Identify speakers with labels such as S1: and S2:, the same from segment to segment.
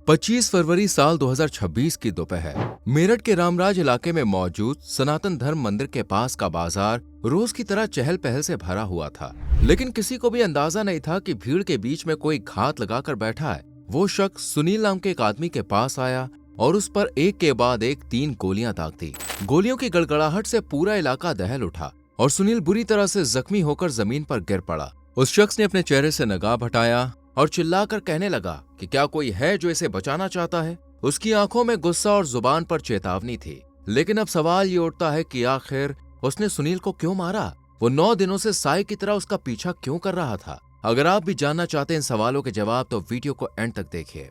S1: 25 फरवरी साल 2026 की दोपहर मेरठ के रामराज इलाके में मौजूद सनातन धर्म मंदिर के पास का बाजार रोज की तरह चहल पहल से भरा हुआ था। लेकिन किसी को भी अंदाजा नहीं था कि भीड़ के बीच में कोई घात लगाकर बैठा है। वो शख्स सुनील नाम के एक आदमी के पास आया और उस पर एक के बाद एक 3 गोलियां दाग दी। गोलियों की गड़गड़ाहट से पूरा इलाका दहल उठा और सुनील बुरी तरह से जख्मी होकर जमीन पर गिर पड़ा। उस शख्स ने अपने चेहरे से नकाब हटाया और चिल्लाकर कहने लगा कि क्या कोई है जो इसे बचाना चाहता है। उसकी आंखों में गुस्सा और जुबान पर चेतावनी थी। लेकिन अब सवाल ये उठता है कि आखिर उसने सुनील को क्यों मारा? वो 9 दिनों से साय की तरह उसका पीछा क्यों कर रहा था? अगर आप भी जानना चाहते हैं इन सवालों के जवाब तो वीडियो को एंड तक देखिए।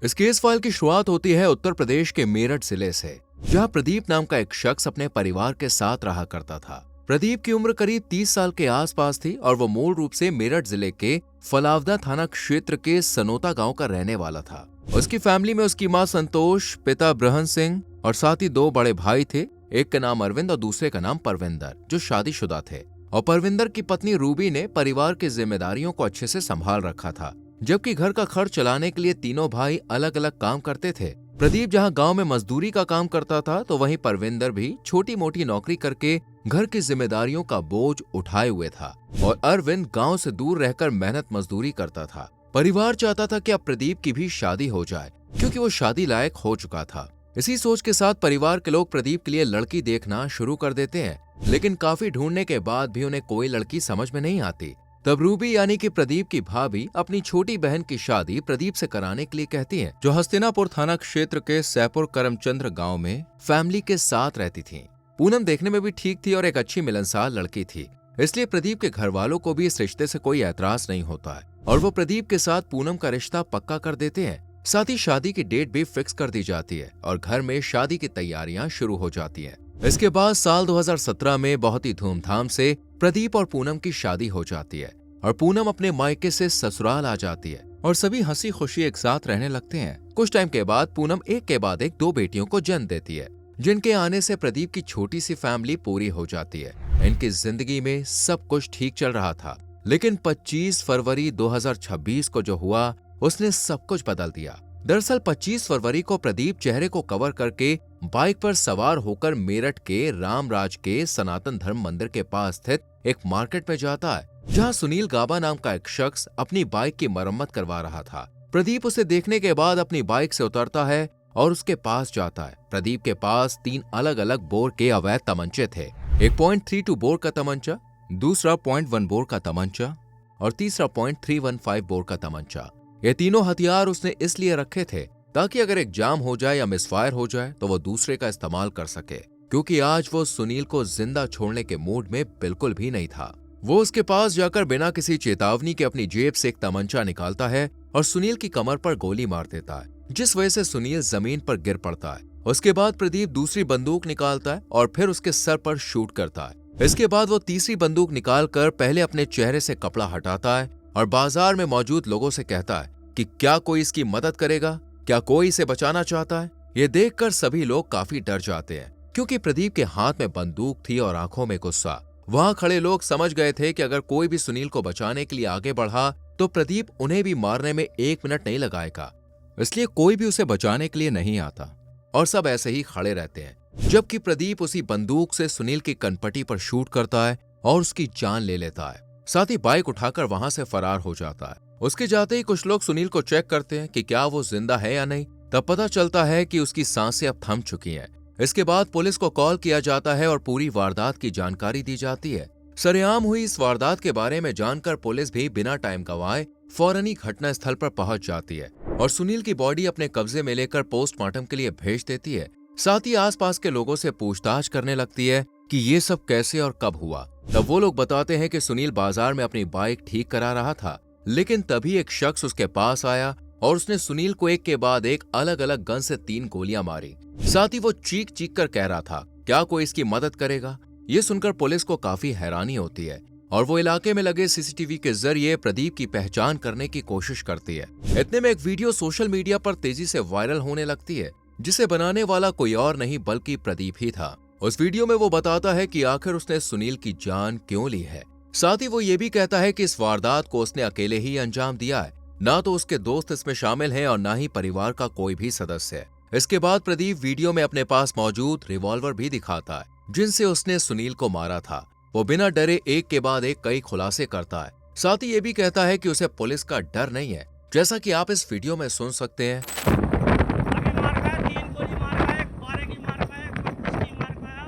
S1: इस केस फाइल की शुरुआत होती है उत्तर प्रदेश के मेरठ जिले से, जहां प्रदीप नाम का एक शख्स अपने परिवार के साथ रहा करता था। प्रदीप की उम्र करीब 30 साल के आसपास थी और वो मूल रूप से मेरठ जिले के फलावदा थाना क्षेत्र के सनोता गांव का रहने वाला था। उसकी फैमिली में उसकी मां संतोष, पिता ब्रहन सिंह और साथ ही 2 बड़े भाई थे। एक का नाम अरविंद और दूसरे का नाम परविंदर, जो शादीशुदा थे। और परविंदर की पत्नी रूबी ने परिवार की जिम्मेदारियों को अच्छे से संभाल रखा था, जबकि घर का खर्च चलाने के लिए तीनों भाई अलग अलग काम करते थे। प्रदीप जहां गांव में मजदूरी का काम करता था तो वहीं परविंदर भी छोटी मोटी नौकरी करके घर की जिम्मेदारियों का बोझ उठाए हुए था और अरविंद गांव से दूर रहकर मेहनत मजदूरी करता था। परिवार चाहता था कि अब प्रदीप की भी शादी हो जाए, क्योंकि वो शादी लायक हो चुका था। इसी सोच के साथ परिवार के लोग प्रदीप के लिए लड़की देखना शुरू कर देते हैं, लेकिन काफी ढूंढने के बाद भी उन्हें कोई लड़की समझ में नहीं आती। तब रूबी यानी कि प्रदीप की भाभी अपनी छोटी बहन की शादी प्रदीप से कराने के लिए कहती हैं, जो हस्तिनापुर थाना क्षेत्र के सैपुर करमचंद्र गांव में फैमिली के साथ रहती थी। पूनम देखने में भी ठीक थी और एक अच्छी मिलनसार लड़की थी, इसलिए प्रदीप के घर वालों को भी इस रिश्ते से कोई ऐतराज नहीं होता है और वो प्रदीप के साथ पूनम का रिश्ता पक्का कर देते हैं। साथ ही शादी की डेट भी फिक्स कर दी जाती है और घर में शादी की तैयारियां शुरू हो जाती है। इसके बाद साल 2017 में बहुत ही धूमधाम से प्रदीप और पूनम की शादी हो जाती है और पूनम अपने मायके से ससुराल आ जाती है और सभी हंसी खुशी एक साथ रहने लगते हैं। कुछ टाइम के बाद पूनम एक के बाद एक 2 बेटियों को जन्म देती है, जिनके आने से प्रदीप की छोटी सी फैमिली पूरी हो जाती है। इनकी जिंदगी में सब कुछ ठीक चल रहा था, लेकिन 25 फरवरी 2026 को जो हुआ उसने सब कुछ बदल दिया। दरअसल 25 फरवरी को प्रदीप चेहरे को कवर करके बाइक पर सवार होकर मेरठ के रामराज के सनातन धर्म मंदिर के पास स्थित एक मार्केट में जाता है, जहां सुनील गाबा नाम का एक शख्स अपनी बाइक की मरम्मत करवा रहा था। प्रदीप उसे देखने के बाद अपनी बाइक से उतरता है और उसके पास जाता है। प्रदीप के पास 3 अलग अलग बोर के अवैध तमंचे थे। एक .32 बोर का तमंचा, दूसरा .1 बोर का तमंचा और तीसरा .315 बोर का तमंचा। ये तीनों हथियार उसने इसलिए रखे थे ताकि अगर एक जाम हो जाए या मिसफायर हो जाए तो वो दूसरे का इस्तेमाल कर सके, क्योंकि आज वो सुनील को जिंदा छोड़ने के मूड में बिल्कुल भी नहीं था। वो उसके पास जाकर बिना किसी चेतावनी के अपनी जेब से एक तमंचा निकालता है और सुनील की कमर पर गोली मार देता है, जिस वजह से सुनील जमीन पर गिर पड़ता है। उसके बाद प्रदीप दूसरी बंदूक निकालता है और फिर उसके सर पर शूट करता है। इसके बाद वो तीसरी बंदूक निकालकर पहले अपने चेहरे से कपड़ा हटाता है और बाजार में मौजूद लोगों से कहता है कि क्या कोई इसकी मदद करेगा, क्या कोई इसे बचाना चाहता है। ये देखकर सभी लोग काफी डर जाते हैं, क्योंकि प्रदीप के हाथ में बंदूक थी और आंखों में गुस्सा। वहां खड़े लोग समझ गए थे कि अगर कोई भी सुनील को बचाने के लिए आगे बढ़ा तो प्रदीप उन्हें भी मारने में 1 मिनट नहीं लगाएगा, इसलिए कोई भी उसे बचाने के लिए नहीं आता और सब ऐसे ही खड़े रहते हैं, जबकि प्रदीप उसी बंदूक से सुनील की कनपटी पर शूट करता है और उसकी जान ले लेता है। साथ ही बाइक उठाकर वहां से फरार हो जाता है। उसके जाते ही कुछ लोग सुनील को चेक करते हैं कि क्या वो जिंदा है या नहीं। तब पता चलता है कि उसकी सांसें अब थम चुकी हैं। इसके बाद पुलिस को कॉल किया जाता है और पूरी वारदात की जानकारी दी जाती है। सरेआम हुई इस वारदात के बारे में जानकर पुलिस भी बिना टाइम गंवाए फौरन ही घटना स्थल पर पहुंच जाती है और सुनील की बॉडी अपने कब्जे में लेकर पोस्टमार्टम के लिए भेज देती है। साथ ही आसपास के लोगों से पूछताछ करने लगती है कि ये सब कैसे और कब हुआ। तब वो लोग बताते हैं कि सुनील बाजार में अपनी बाइक ठीक करा रहा था, लेकिन तभी एक शख्स उसके पास आया और उसने सुनील को एक के बाद एक अलग अलग गन से 3 गोलियां मारी। साथ ही वो चीख चीख कर कह रहा था, क्या कोई इसकी मदद करेगा। ये सुनकर पुलिस को काफी हैरानी होती है और वो इलाके में लगे सीसीटीवी के जरिए प्रदीप की पहचान करने की कोशिश करती है। इतने में एक वीडियो सोशल मीडिया पर तेजी से वायरल होने लगती है, जिसे बनाने वाला कोई और नहीं बल्कि प्रदीप ही था। उस वीडियो में वो बताता है कि आखिर उसने सुनील की जान क्यों ली है। साथ ही वो ये भी कहता है कि इस वारदात को उसने अकेले ही अंजाम दिया है, ना तो उसके दोस्त इसमें शामिल हैं और ना ही परिवार का कोई भी सदस्य है। इसके बाद प्रदीप वीडियो में अपने पास मौजूद रिवॉल्वर भी दिखाता है जिनसे उसने सुनील को मारा था। वो बिना डरे एक के बाद एक कई खुलासे करता है। साथ ही ये भी कहता है कि उसे पुलिस का डर नहीं है, जैसा कि आप इस वीडियो में सुन सकते हैं।
S2: अभी मार खाया, 3 गोली मार खाया, एक 12 की मार खाया, एक 25 की मार खाया,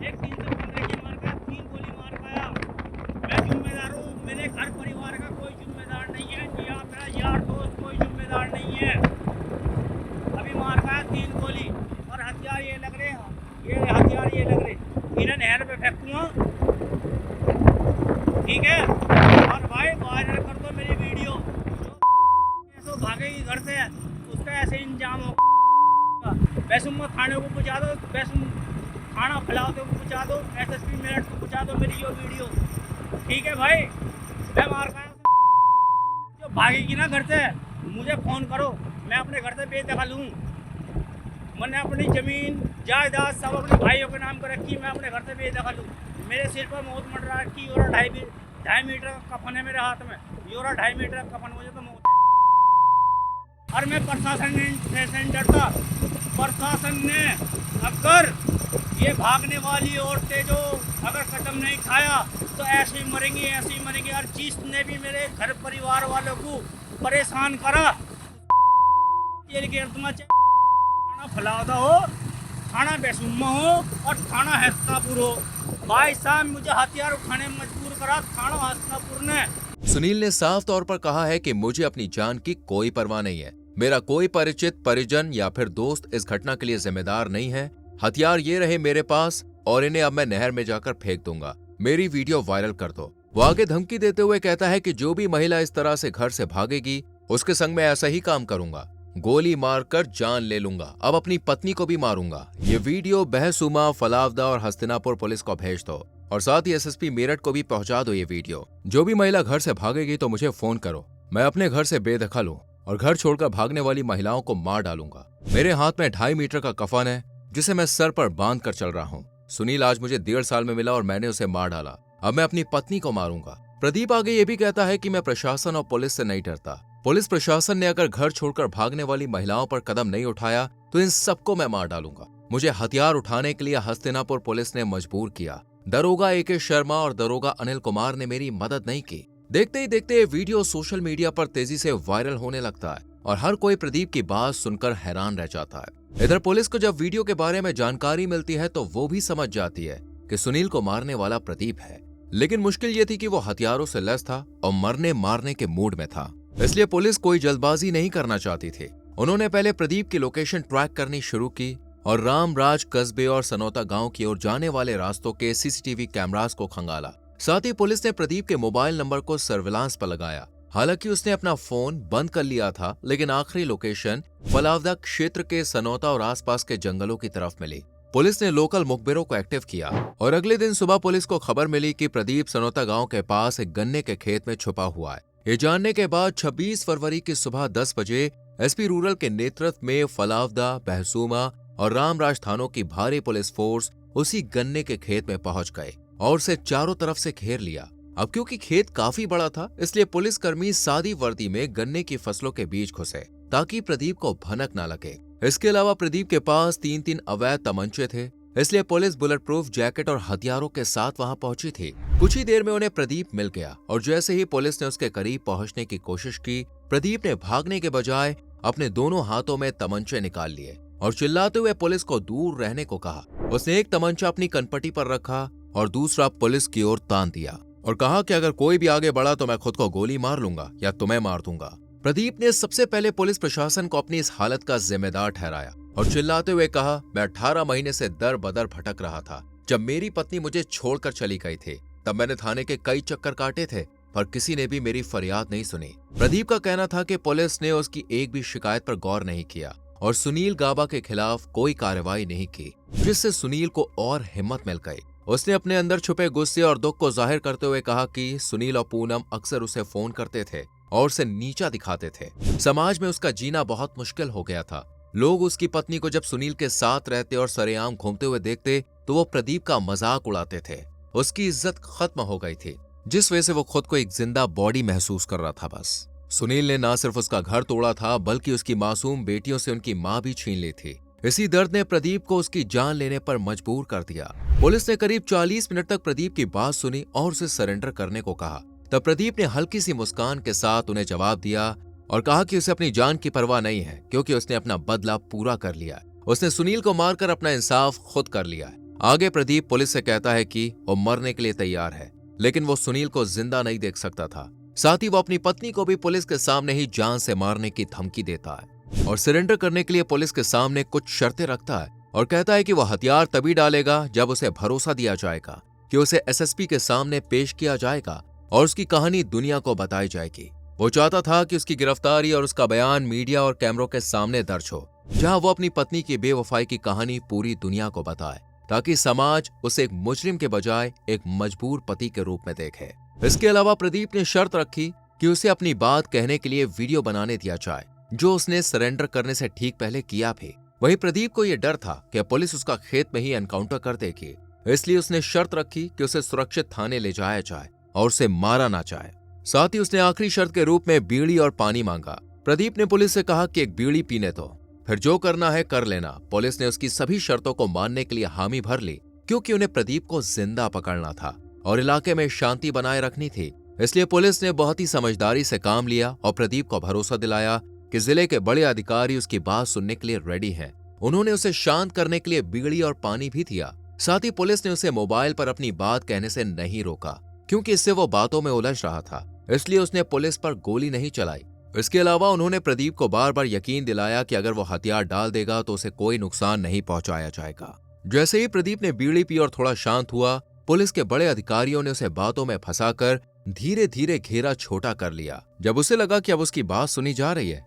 S2: एक 315 की मार खाया, 3 गोली मार खाया। मैं जिम्मेदार हूँ, मेरे घर परिवार का कोई जिम्मेदार नहीं है, या मेरा यार दोस्त कोई जिम्मेदार नहीं है। अभी मार खाया 3 गोली और हथियार ये लग रहे हैं, ये हथियार ये लग रहे, इन्हें नहर पे फेंकूंगा, ठीक है। और भाई वायरल कर दो मेरी वीडियो, जो भागेगी घर से उसका ऐसे इंजाम होगा। वैसुम थाने को पहुंचा दो, वैसुम थाना फैलाते को पहुंचा दो, एसएसपी मेरठ को पहुंचा दो मेरी ये वीडियो, ठीक है भाई। मैं मार खाया, जो भागेगी ना घर से मुझे फोन करो, मैं अपने घर से बेदखल हूँ। मैंने अपनी जमीन जायदाद सब अपने भाइयों के नाम पर रखी, मैं अपने घर से बेदखल हूँ। मेरे सिर पर मौत मंडरा रखी और 2.5 मीटर का कफन है मेरे हाथ में, ये 2.5 मीटर का कफन, मुझे तो मौत है। और मैं प्रशासन से डरता, प्रशासन ने अगर ये भागने वाली औरतें जो अगर कदम नहीं खाया तो ऐसे ही मरेंगी, ऐसे ही मरेंगी। और जिसने भी मेरे घर परिवार वालों को परेशान करा, जेल के अर्थ में थाना फलावदा हो, थाना बैसुम्मा हो और थाना हस्तापुर हो। भाई साहब मुझे हथियार उठाने में मजबूर करा थाना हस्तापुर ने।
S1: सुनील ने साफ तौर पर कहा है कि मुझे अपनी जान की कोई परवाह नहीं है। मेरा कोई परिचित, परिजन या फिर दोस्त इस घटना के लिए जिम्मेदार नहीं है। हथियार ये रहे मेरे पास और इन्हें अब मैं नहर में जाकर फेंक दूंगा। मेरी वीडियो वायरल कर दो। वो आगे धमकी देते हुए कहता है कि जो भी महिला इस तरह से घर से भागेगी उसके संग में ऐसा ही काम करूंगा, गोली मारकर जान ले लूंगा, अब अपनी पत्नी को भी मारूंगा। ये वीडियो बहसुमा, फलावदा और हस्तिनापुर पुलिस को भेज दो और साथ ही एसएसपी मेरठ को भी पहुंचा दो ये वीडियो। जो भी महिला घर से भागेगी तो मुझे फोन करो, मैं अपने घर से बेदखल हूँ और घर छोड़कर भागने वाली महिलाओं को मार डालूंगा। मेरे हाथ में 2.5 मीटर का कफन है जिसे मैं सर पर बांध कर चल रहा हूँ। सुनील आज मुझे 1.5 साल में मिला और मैंने उसे मार डाला, अब मैं अपनी पत्नी को मारूंगा। प्रदीप आगे ये भी कहता है कि मैं प्रशासन और पुलिस से नहीं डरता। पुलिस प्रशासन ने अगर घर छोड़कर भागने वाली महिलाओं पर कदम नहीं उठाया तो इन सबको मैं मार डालूंगा। मुझे हथियार उठाने के लिए हस्तिनापुर पुलिस ने मजबूर किया। दरोगा AK शर्मा और दरोगा अनिल कुमार ने मेरी मदद नहीं की। देखते ही देखते ये वीडियो सोशल मीडिया पर तेजी से वायरल होने लगता है और हर कोई प्रदीप की बात सुनकर हैरान रह जाता है। इधर पुलिस को जब वीडियो के बारे में जानकारी मिलती है तो वो भी समझ जाती है कि सुनील को मारने वाला प्रदीप है, लेकिन मुश्किल ये थी कि वो हथियारों से लैस था और मरने मारने के मूड में था, इसलिए पुलिस कोई जल्दबाजी नहीं करना चाहती थी। उन्होंने पहले प्रदीप की लोकेशन ट्रैक करनी शुरू की और रामराज कस्बे और सनौता गांव की ओर जाने वाले रास्तों के CCTV कैमरास को खंगाला। साथ ही पुलिस ने प्रदीप के मोबाइल नंबर को सर्विलांस पर लगाया। हालांकि उसने अपना फोन बंद कर लिया था, लेकिन आखिरी लोकेशन फलावदा क्षेत्र के सनौता और आसपास के जंगलों की तरफ मिली। पुलिस ने लोकल मुखबिरों को एक्टिव किया और अगले दिन सुबह पुलिस को खबर मिली कि प्रदीप सनौता गांव के पास एक गन्ने के खेत में छुपा हुआ है। ये जानने के बाद 26 फरवरी की सुबह 10 बजे SP रूरल के नेतृत्व में फलावदा, बहसूमा और रामराज थानों की भारी पुलिस फोर्स उसी गन्ने के खेत में पहुंच गए और उसे चारों तरफ से घेर लिया। अब क्योंकि खेत काफी बड़ा था, इसलिए पुलिसकर्मी सादी वर्दी में गन्ने की फसलों के बीच घुसे ताकि प्रदीप को भनक न लगे। इसके अलावा प्रदीप के पास 3-3 अवैध तमंचे थे, इसलिए पुलिस बुलेट प्रूफ जैकेट और हथियारों के साथ वहां पहुंची थी। कुछ ही देर में उन्हें प्रदीप मिल गया और जैसे ही पुलिस ने उसके करीब पहुंचने की कोशिश की, प्रदीप ने भागने के बजाय अपने दोनों हाथों में तमंचे निकाल लिए और चिल्लाते हुए पुलिस को दूर रहने को कहा। उसने एक तमंचा अपनी कनपटी पर रखा और दूसरा पुलिस की ओर तान दिया और कहा कि अगर कोई भी आगे बढ़ा तो मैं खुद को गोली मार लूंगा या तुम्हें मार दूंगा। प्रदीप ने सबसे पहले पुलिस प्रशासन को अपनी इस हालत का जिम्मेदार ठहराया और चिल्लाते हुए कहा, मैं 18 महीने से दर बदर भटक रहा था। जब मेरी पत्नी मुझे छोड़कर चली गई थी तब मैंने थाने के कई चक्कर काटे थे, पर किसी ने भी मेरी फरियाद नहीं सुनी। प्रदीप का कहना था कि पुलिस ने उसकी एक भी शिकायत पर गौर नहीं किया और सुनील गाबा के खिलाफ कोई कार्रवाई नहीं की, जिससे सुनील को और हिम्मत मिल गई। उसने अपने अंदर छुपे गुस्से और दुख को जाहिर करते हुए कहा कि सुनील और पूनम अक्सर उसे फोन करते थे और उसे नीचा दिखाते थे। समाज में उसका जीना बहुत मुश्किल हो गया था। लोग उसकी पत्नी को जब सुनील के साथ रहते और सरेआम घूमते हुए देखते तो वो प्रदीप का मजाक उड़ाते थे। उसकी इज्जत खत्म हो गई थी, जिस वजह से वो खुद को एक जिंदा बॉडी महसूस कर रहा था। बस सुनील ने ना सिर्फ उसका घर तोड़ा था बल्कि उसकी मासूम बेटियों से उनकी मां भी छीन ली थी। इसी दर्द ने प्रदीप को उसकी जान लेने पर मजबूर कर दिया। पुलिस ने करीब 40 मिनट तक प्रदीप की बात सुनी और उसे सरेंडर करने को कहा। तब प्रदीप ने हल्की सी मुस्कान के साथ उन्हें जवाब दिया और कहा कि उसे अपनी जान की परवाह नहीं है, क्योंकि उसने अपना बदला पूरा कर लिया। उसने सुनील को मारकर अपना इंसाफ खुद कर लिया। आगे प्रदीप पुलिस से कहता है कि वो मरने के लिए तैयार है, लेकिन वो सुनील को जिंदा नहीं देख सकता था। साथ ही वो अपनी पत्नी को भी पुलिस के सामने ही जान से मारने की धमकी देता है और सरेंडर करने के लिए पुलिस के सामने कुछ शर्तें रखता है और कहता है कि वो हथियार तभी डालेगा जब उसे भरोसा दिया जाएगा कि उसे एसएसपी के सामने पेश किया जाएगा और उसकी कहानी दुनिया को बताई जाएगी। वो चाहता था कि उसकी गिरफ्तारी और उसका बयान मीडिया और कैमरों के सामने दर्ज हो, जहां वो अपनी पत्नी की बेवफाई की कहानी पूरी दुनिया को बताए, ताकि समाज उसे एक मुजरिम के बजाय एक मजबूर पति के रूप में देखे। इसके अलावा प्रदीप ने शर्त रखी कि उसे अपनी बात कहने के लिए वीडियो बनाने दिया जाए, जो उसने सरेंडर करने से ठीक पहले किया भी। वहीं प्रदीप को यह डर था कि पुलिस उसका खेत में ही एनकाउंटर कर देगी, इसलिए उसने शर्त रखी कि उसे सुरक्षित थाने ले जाया जाए और उसे मारा ना जाए। साथ ही उसने आखिरी शर्त के रूप में बीड़ी और पानी मांगा। प्रदीप ने पुलिस से कहा कि एक बीड़ी पीने दो, फिर जो करना है कर लेना। पुलिस ने उसकी सभी शर्तों को मानने के लिए हामी भर ली, क्योंकि उन्हें प्रदीप को जिंदा पकड़ना था और इलाके में शांति बनाए रखनी थी। इसलिए पुलिस ने बहुत ही समझदारी से काम लिया और प्रदीप को भरोसा दिलाया कि जिले के बड़े अधिकारी उसकी बात सुनने के लिए रेडी हैं। उन्होंने उसे शांत करने के लिए बीड़ी और पानी भी दिया। साथ ही पुलिस ने उसे मोबाइल पर अपनी बात कहने से नहीं रोका, क्योंकि इससे वो बातों में उलझ रहा था, इसलिए उसने पुलिस पर गोली नहीं चलाई। इसके अलावा उन्होंने प्रदीप को बार बार यकीन दिलाया कि अगर वो हथियार डाल देगा तो उसे कोई नुकसान नहीं पहुंचाया जाएगा। जैसे ही प्रदीप ने बीड़ी पी और थोड़ा शांत हुआ, पुलिस के बड़े अधिकारियों ने उसे बातों में फंसाकर धीरे धीरे घेरा छोटा कर लिया। जब उसे लगा कि अब उसकी बात सुनी जा रही है,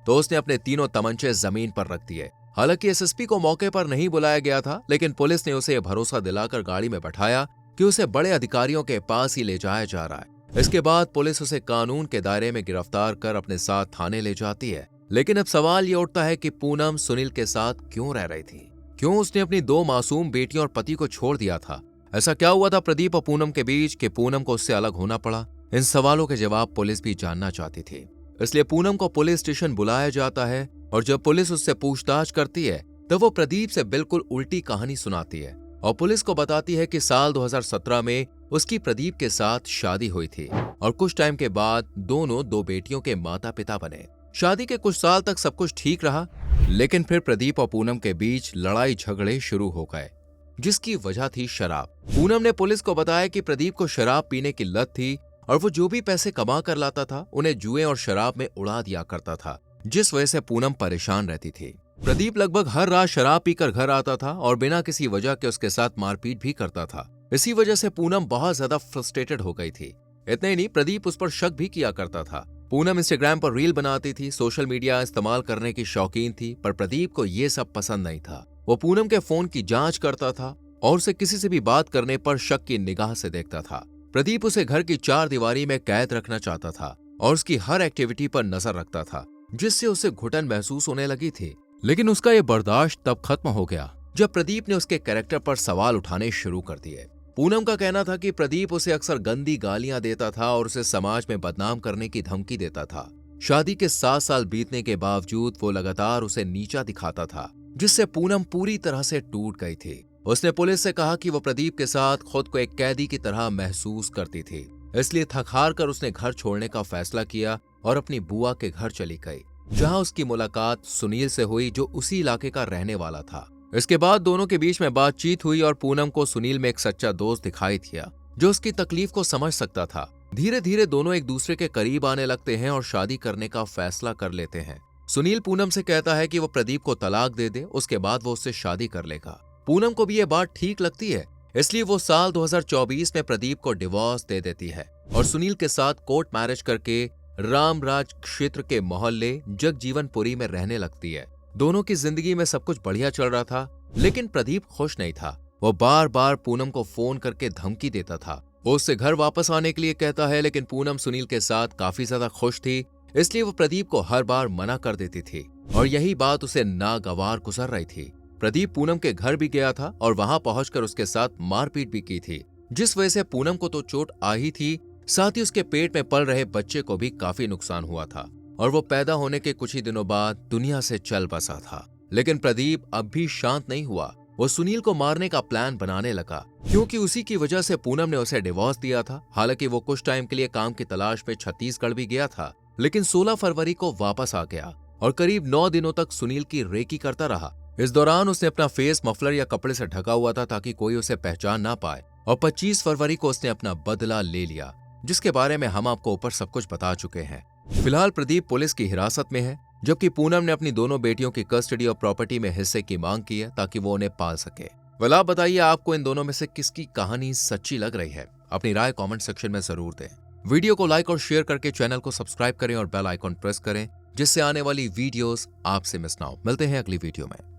S1: तो उसने अपने तीनों तमंचे जमीन पर रख दिए। हालांकि एसएसपी को मौके पर नहीं बुलाया गया था, लेकिन पुलिस ने उसे भरोसा दिलाकर गाड़ी में बैठाया कि उसे बड़े अधिकारियों के पास ही ले जाया जा रहा है। इसके बाद पुलिस उसे कानून के दायरे में गिरफ्तार कर अपने साथ थाने ले जाती है। लेकिन अब सवाल ये उठता है कि पूनम सुनील के साथ क्यों रह रही थी? क्यों उसने अपनी 2 मासूम बेटियों और पति को छोड़ दिया था? ऐसा क्या हुआ था प्रदीप और पूनम के बीच कि पूनम को उससे अलग होना पड़ा? इन सवालों के जवाब पुलिस भी जानना चाहती थी। इसलिए पूनम को पुलिस स्टेशन बुलाया जाता है और जब पुलिस उससे पूछताछ करती है तो वो प्रदीप से बिल्कुल उल्टी कहानी सुनाती है और पुलिस को बताती है कि साल 2017 में उसकी प्रदीप के साथ शादी हुई थी और कुछ टाइम के बाद दोनों 2 बेटियों के माता पिता बने। शादी के कुछ साल तक सब कुछ ठीक रहा, लेकिन फिर प्रदीप और पूनम के बीच लड़ाई झगड़े शुरू हो गए, जिसकी वजह थी शराब। पूनम ने पुलिस को बताया कि प्रदीप को शराब पीने की लत थी और वो जो भी पैसे कमा कर लाता था उन्हें जुए और शराब में उड़ा दिया करता था, जिस वजह से पूनम परेशान रहती थी। प्रदीप लगभग हर रात शराब पीकर घर आता था और बिना किसी वजह के उसके साथ मारपीट भी करता था। इसी वजह से पूनम बहुत ज्यादा फ्रस्ट्रेटेड हो गई थी। इतना ही नहीं, प्रदीप उस पर शक भी किया करता था। पूनम इंस्टाग्राम पर रील बनाती थी, सोशल मीडिया इस्तेमाल करने की शौकीन थी, पर प्रदीप को ये सब पसंद नहीं था। वो पूनम के फोन की जांच करता था और उसे किसी से भी बात करने पर शक की निगाह से देखता था। प्रदीप उसे घर की 4 दीवारी में कैद रखना चाहता था और उसकी हर एक्टिविटी पर नजर रखता था, जिससे उसे घुटन महसूस होने लगी थी। लेकिन उसका ये बर्दाश्त तब खत्म हो गया जब प्रदीप ने उसके कैरेक्टर पर सवाल उठाने शुरू कर दिए। पूनम का कहना था कि प्रदीप उसे अक्सर गंदी गालियां देता था और उसे समाज में बदनाम करने की धमकी देता था। शादी के 7 साल बीतने के बावजूद वो लगातार उसे नीचा दिखाता था, जिससे पूनम पूरी तरह से टूट गई थी। उसने पुलिस से कहा कि वो प्रदीप के साथ खुद को एक कैदी की तरह महसूस करती थी, इसलिए थक हार कर उसने घर छोड़ने का फैसला किया और अपनी बुआ के घर चली गई, जहां उसकी मुलाकात सुनील से हुई, जो उसी इलाके का रहने वाला था। इसके बाद दोनों के बीच में बातचीत हुई और पूनम को सुनील में एक सच्चा दोस्त दिखाई दिया, जो उसकी तकलीफ को समझ सकता था। धीरे धीरे दोनों एक दूसरे के करीब आने लगते हैं और शादी करने का फैसला कर लेते हैं। सुनील पूनम से कहता है कि वो प्रदीप को तलाक दे दे, उसके बाद वो उससे शादी कर लेगा। पूनम को भी ये बात ठीक लगती है, इसलिए वो साल 2024 में प्रदीप को डिवोर्स दे देती है और सुनील के साथ कोर्ट मैरिज करके रामराज क्षेत्र के मोहल्ले जगजीवनपुरी में रहने लगती है। दोनों की जिंदगी में सब कुछ बढ़िया चल रहा था, लेकिन प्रदीप खुश नहीं था। वो बार बार पूनम को फोन करके धमकी देता था। वो उससे घर वापस आने के लिए कहता है, लेकिन पूनम सुनील के साथ काफी ज्यादा खुश थी, इसलिए वो प्रदीप को हर बार मना कर देती थी। और यही बात उसे नागवार गुजर रही थी। प्रदीप पूनम के घर भी गया था और वहां पहुंचकर उसके साथ मारपीट भी की थी, जिस वजह से पूनम को तो चोट आ ही थी, साथ ही उसके पेट में पल रहे बच्चे को भी काफी नुकसान हुआ था और वो पैदा होने के कुछ ही दिनों बाद दुनिया से चल बसा था। लेकिन प्रदीप अब भी शांत नहीं हुआ। वो सुनील को मारने का प्लान बनाने लगा, क्योंकि उसी की वजह से पूनम ने उसे डिवोर्स दिया था। हालांकि वो कुछ टाइम के लिए काम की तलाश में छत्तीसगढ़ भी गया था, लेकिन 16 फरवरी को वापस आ गया और करीब 9 दिनों तक सुनील की रेकी करता रहा। इस दौरान उसने अपना फेस मफलर या कपड़े से ढका हुआ था ताकि कोई उसे पहचान ना पाए और 25 फरवरी को उसने अपना बदला ले लिया, जिसके बारे में हम आपको ऊपर सब कुछ बता चुके हैं। फिलहाल प्रदीप पुलिस की हिरासत में है, जबकि पूनम ने अपनी दोनों बेटियों की कस्टडी और प्रॉपर्टी में हिस्से की मांग की है ताकि वो उन्हें पाल सके। वेल, आप बताइए आपको इन दोनों में से किसकी कहानी सच्ची लग रही है? अपनी राय कमेंट सेक्शन में जरूर दें। वीडियो को लाइक और शेयर करके चैनल को सब्सक्राइब करें और बेल आइकॉन प्रेस करें, जिससे आने वाली वीडियोस आपसे मिस ना हो। मिलते हैं अगली वीडियो में।